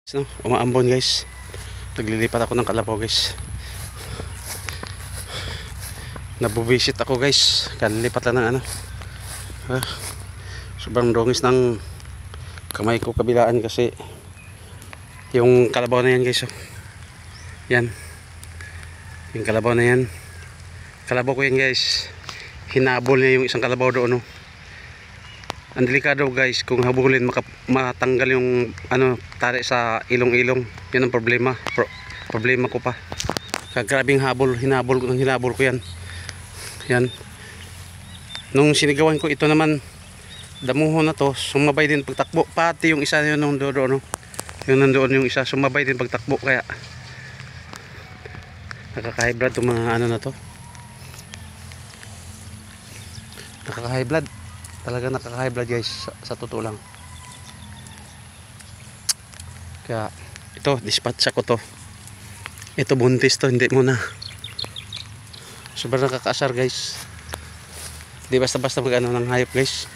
No, umaambon guys. Naglilipat ako ng kalabaw guys. Nabubisit ako guys. Kalilipat lang ng ano. Sobrang dungis ng kamay ko kabilaan kasi yung kalabaw na yan guys. Oh. Yan. Yung kalabaw na yan. Kalabaw ko yan guys. Hinabol niya yung isang kalabaw doon. Oh. Ang delikado guys kung habulin matanggal yung ano tali sa ilong-ilong. Yan ang problema. Problema ko pa. Kagrabing hinabol ko yan. Yan. Nung sinigawan ko ito naman damuhon na to, sumabay din pagtakbo. Pati yung isa yun nung doon, no? Yung nandoon yung isa, sumabay din pagtakbo kaya nakaka-high blood yung mga ano na to. Nakaka-high blood. Talaga nakaka-high blood guys sa totoo lang. Kaya ito dispatch ako to. Ito buntis to, hindi muna. Sobrang nakakaasar guys. Di basta-basta mag ano ng hayop guys.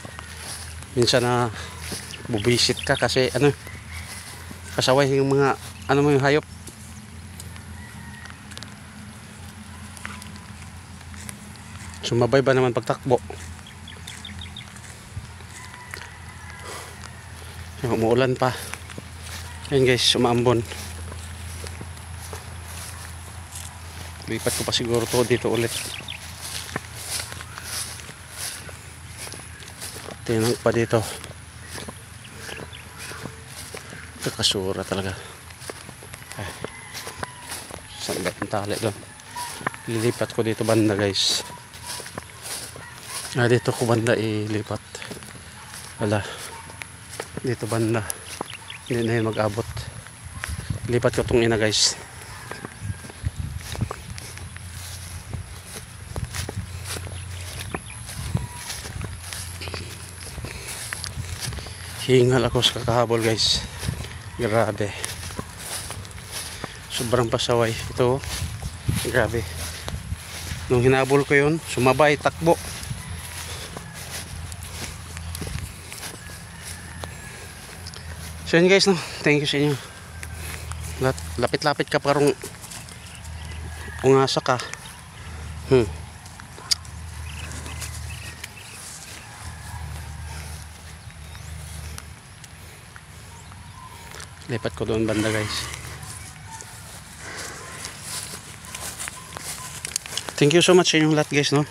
Minsan na bubisit ka kasi ano kasaway yung mga ano mo yung hayop. Sumabay ba naman pagtakbo. Umuulan pa. Yan guys, umaambon. Lipat ko pa siguro to dito ulit. Tinang pa dito. Kakasura talaga. Saan ba ang tali doon? Lilipat ko dito banda guys. Dito ko banda ilipat. Wala. Dito banda. Hindi na yun mag-abot. Lipat ko itong ina guys. Hingal ako sa kakahabol guys. Grabe. Sobrang pasaway. Ito. Grabe. Nung hinabol ko yun, sumabay, takbo. So yun guys, no? Thank you sa inyo. Lapit-lapit ka parang ungasa ka. Lipat ko doon banda guys. Thank you so much sa inyong lahat guys, no?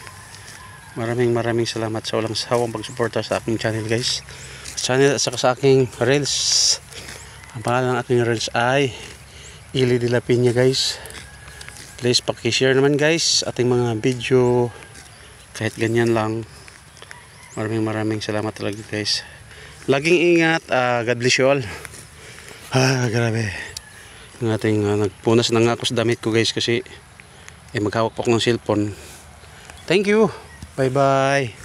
Maraming salamat sa walang sawang pagsuporta sa aking channel guys. Channel at saka sa aking reels. Ang pangalan ng aking reels ay Ili de la Piña guys. Please paki-share naman guys ating mga video kahit ganyan lang. Maraming salamat talaga guys. Laging ingat. God bless you all. Grabe. Ang ating nagpunas na nga ako sa damit ko guys kasi maghawak pa ako ng cellphone. Thank you. Bye bye.